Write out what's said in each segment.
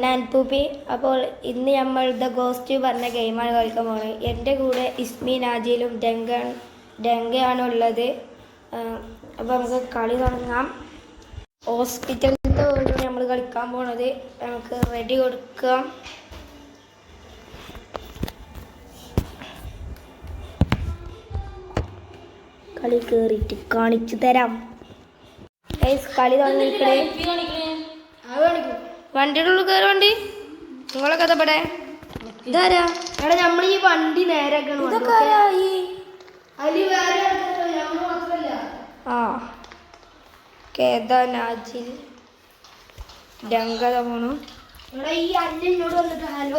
പൊന്നാൻപൂപ്പി. അപ്പോൾ ഇന്ന് നമ്മൾ ദ ഗോസ്റ്റ് പറഞ്ഞ ഗെയിമാണ് കളിക്കാൻ പോകുന്നത്. എൻ്റെ കൂടെ ഇസ്മി, നാജിലും ഡെങ്കയാണുള്ളത്. അപ്പോൾ നമുക്ക് കളി തുടങ്ങാം. ഹോസ്പിറ്റലിലത്തെ ഓരോ നമ്മൾ കളിക്കാൻ പോണത്. നമുക്ക് റെഡി കൊടുക്കാം. കളി കയറിയിട്ട് കാണിച്ചു തരാം. കളി തുടങ്ങിയിട്ടേ വണ്ടിയുടെ ഉള്ളിൽ കയറി. വണ്ടി നിങ്ങളൊക്കെ ഇവിടെ ഇതാരാ? എടാ നമ്മൾ ഈ വണ്ടി നേരെ നാജിൽ ഡങ്കത പോണു. ഈ അന്നോട് വന്നിട്ട് ഹലോ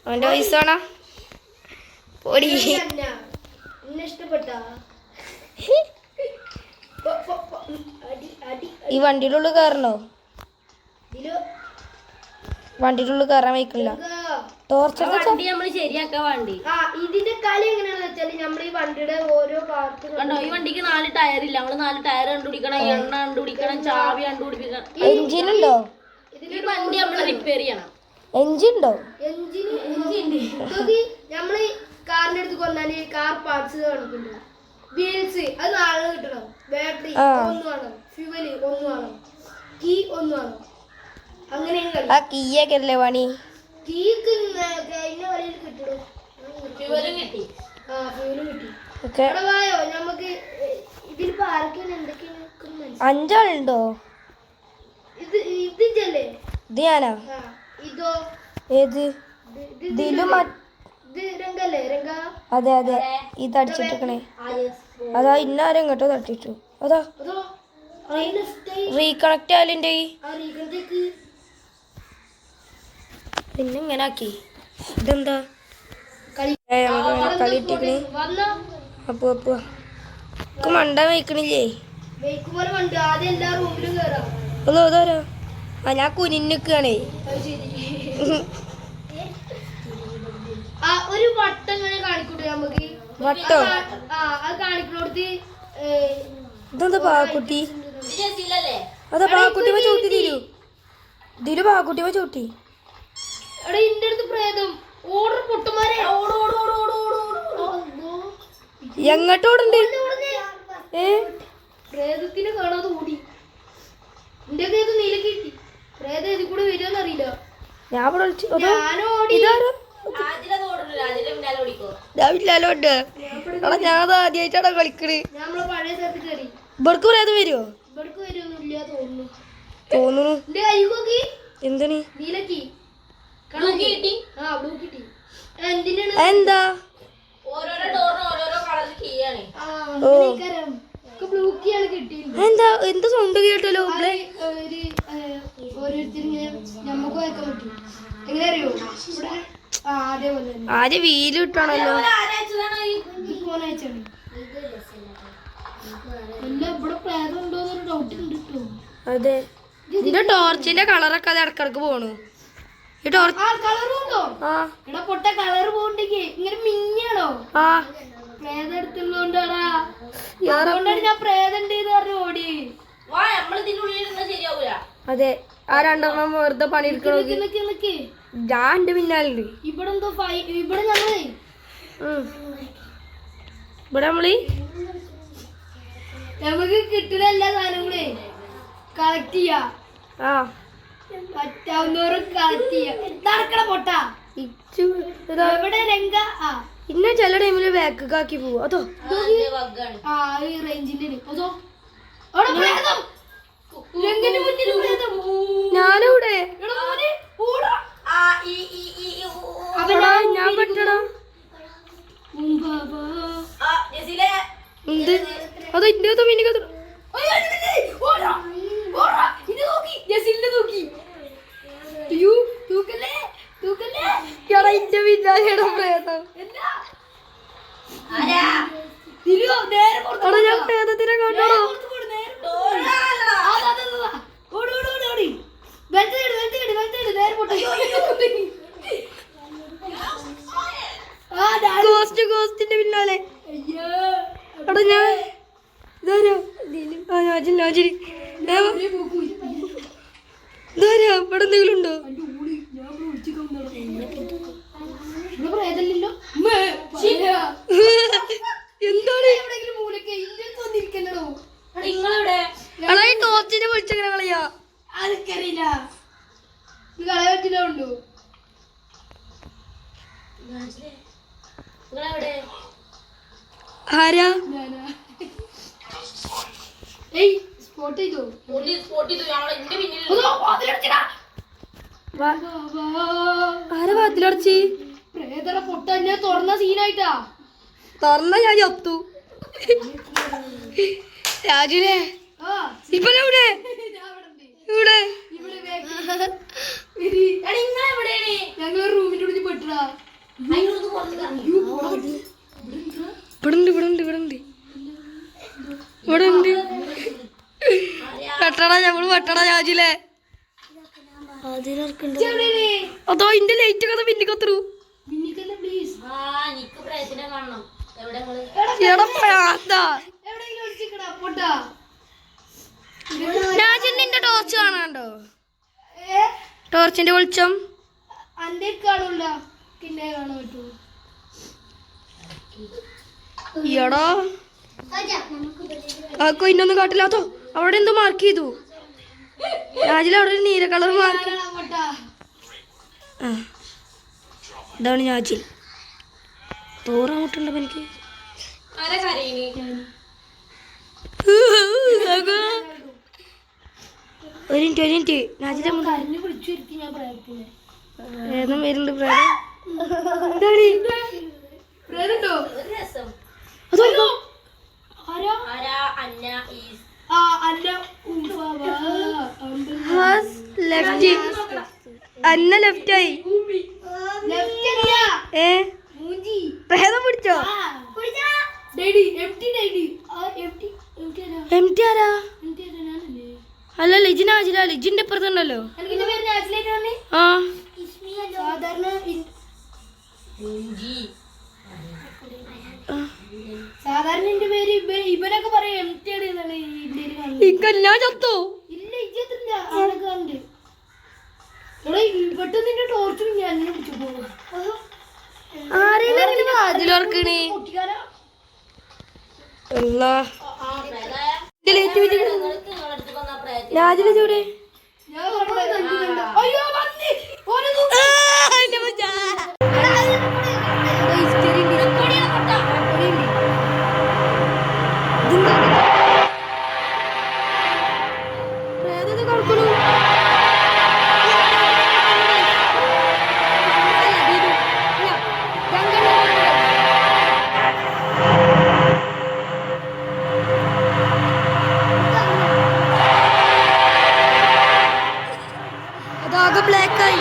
അവൻ്റെ വയസ്സാണോ പൊടി ഇഷ്ടപ്പെട്ട ഈ വണ്ടിയുടെ ഉള്ളിൽ കയറണോ? വണ്ടിയുടെ ഉള്ളിൽ കയറാൻ വയ്ക്കില്ല. ടോർച്ച് നമ്മൾ ശരിയാക്കാൻ വേണ്ടി ഇതിന്റെ കളി എങ്ങനെയാണെന്ന് വെച്ചാൽ നമ്മൾ ഈ വണ്ടിയുടെ ഓരോ പാർട്ട് കണ്ടോ. ഈ വണ്ടിക്ക് 4 ടയറില്ല. നമ്മള് 4 ടയർ കണ്ടുപിടിക്കണം, എണ്ണ കണ്ടുപിടിക്കണം, ചാവി കണ്ടുപിടിക്കണം. എഞ്ചിൻ ഉണ്ടോ? ഈ വണ്ടി നമ്മൾ റിപ്പയർ ചെയ്യണം. എഞ്ചിൻ ഉണ്ടോ? നമ്മള് കാറിന്റെ അടുത്ത് കൊണ്ടാല് കാർ പാർട്സ് കണക്കുണ്ട്. വീൽസ് അത് നാളെ കിട്ടണം. ബാറ്ററി ഒന്ന് വേണം, ഫ്യൂവല് ഒന്ന് വേണം, കീ ഒന്ന് വേണം. അങ്ങനെയാണ് കീയൊക്കെ പണി. കീക്ക് കഴിഞ്ഞ കളിയിൽ കിട്ടണം. ഫ്യൂവലും കിട്ടി. ഫ്യൂവലും കിട്ടി. വായോ നമുക്ക് ഇതിലിപ്പോ ആർക്കാണ് എന്തൊക്കെയാണ്? 5 ആളുണ്ടോ? ഇതില്ലേ? ഇത് ഞാനാ. ഇതോ? ഏത്? ഇതിലും അതെ അതെ. ഇത് അടിച്ചിട്ടേ. അതാ ഇന്നാരും കേട്ടോ തട്ടിട്ടു. അതാ റീകണക്ട് ആയാലിൻ്റെ പിന്നെ ഇങ്ങനെ ആക്കി. ഇതെന്താ കളി ഇട്ടിക്കണേ? അപ്പൊ അപ്പൊ മണ്ട വയ്ക്കണില്ലേ? അതോ അതാരോ? ആ ഞാൻ കുനിന്നിക്കാണേ. ഒരു വട്ടം ഇങ്ങനെ കാണിക്കൂട്ടെ നമുക്ക്. വട്ടോ അത് കാണിക്കണോടത്ത് ഇതെന്താ പാക്കുട്ടി? അതാ പാക്കുട്ടി ചവിട്ടി തീരൂ. ഇതില് പാക്കുട്ടി ചവിട്ടി. എടാ ഇന്റെ അടുത്ത് പ്രേതം ഓർഡർ പൊട്ടുമാരെ എങ്ങോട്ടോടുണ്ട്? പ്രേതത്തിനെ കാണാതെ ഓടി. എന്റെ കയ്യിൽ നീല കിട്ടി. പ്രേതം ഇതിൽ കൂടെ വരുമെന്ന് അറിയില്ല. ഞാൻ ആദ്യമായിട്ടാണ് കളിക്കണ്. ഇവിടക്ക് പ്രേതം വരുമോ? തോന്നുന്നു. എന്താണ് എന്താ? എന്താ എന്താ സൗണ്ട് കേട്ടല്ലോ? ആദ്യം വീല് കിട്ടണല്ലോ. അതെ ഇതിന്റെ ടോർച്ചിന്റെ കളറൊക്കെ അത് ഇടക്കിടക്ക് പോണു. ഈ ടോർച്ച് പൊട്ട കളർ പോണ്ടെങ്കിൽ ഇങ്ങനെ മിഞ്ഞാണോ? പ്രേതെടുത്തുള്ളോണ്ടാണ് ഞാൻ പ്രേതണ്ട് പറഞ്ഞു ഓടി. അതെ ആ 2 എണ്ണം വെറുതെ പണിയെടുക്കണോ? ഞാൻ എന്റെ പിന്നാലുണ്ട്. ഇവിടെ എന്തോ ഇവിടെ ഞങ്ങള് ഇവിടെ നമുക്ക് കിട്ടുന്ന എല്ലാ സാധനങ്ങളെ കളക്ട് ചെയ്യാ. പറ്റാവുന്നവരും കളക്ട് ചെയ്യാ. നടക്കണ പൊട്ടാ ഇവിടെ രംഗ. ഇന്ന ചില ടൈമില് ബാക്കാക്കി പോവും. അതോ ഈ റേഞ്ചിന്റെ അതോ ഞാനിവിടെ ഞാൻ പറ്റടാ. എന്ത് അതോ ഇന്റെ മിനിക്ക് ഇന്റെ പിന്നാലെയുടെ പ്രേതം. ഞാൻ പ്രേതത്തിനെ കണ്ടോ? ഗോസ്റ്റിന്റെ പിന്നാലെ. എടാ ഞാൻ ഇതാരാ? എന്തെങ്കിലും ഉണ്ടോ? എന്താണ് എടാ ഈ ടോർച്ചിനെ വിളിച്ചെങ്ങനെ കളയാ? ആർക്കറിയില്ല കളയ പറ്റില്ലുണ്ടോ? ആരാ? സ്പോട്ട് ചെയ്തോ? ആരാ വാതിലടച്ച്? പ്രേതട പൊട്ട എന്നെ തുറന്ന സീനായിട്ടാ. തുറന്ന ഞാൻ ചത്തു. രാജുനെ ഇവനെവിടെ? ഇവിടെ ഞങ്ങൾ റൂമിന്റെ ഉള്ളിൽ പെട്ടടാ. ഇവിടെ ഉണ്ട്. പെട്ടടാ ഞമ്മള് പെട്ടടാ രാജുലെ. അതോ ഇന്റെ ലൈറ്റ് കഥ പിന്നിക്കത്തു. രാജന്റെ ടോർച്ച് കാണാണ്ടോ? ടോർച്ചിന്റെ വെളിച്ചം അന്റെ കാണൂല, പിന്നെ കാണാൻ പറ്റുമോ? ഈയടാ കാക്കോ ഇന്നൊന്നും കാട്ടില്ലാത്തോ. അവിടെ എന്തോ മാർക്ക് ചെയ്തു രാജില. അവിടെ ഒരു നീല കളർ മാർക്ക്. ആ ഇതാണ് ഞാച്ചിൽ. തോറാമുട്ടുണ്ടോ എനിക്ക്? ഒരു മിനിറ്റ് നാജിലെ വിളിച്ചു വരുത്തി ഞാൻ പ്രയത്നം. ഏതും വരുന്നുണ്ട് പ്രേതണ്ടോ? അന്ന ലെഫ്റ്റായി. പ്രേതം പിടിച്ചോ? എം ടി ആരാ? അല്ല ലിജിൻ ആജില. ലിജിന്റെ അപ്പുറത്തുണ്ടല്ലോ. ആ സാധാരണ എന്റെ പേര് ഇവനൊക്കെ പറയും. ഞാൻ ചത്തോ? ഇല്ല ഇജ്ജത്തില്ല. അവനൊക്കെ ഉണ്ട്. പെട്ടെന്ന് നിന്റെ ടോർച്ചും ഞാൻ പിടിച്ചു പോകും. അതിലോർക്കണേ രാജിലെ ചൂടെ. അതാകെ ബ്ലാക്ക് ആയി.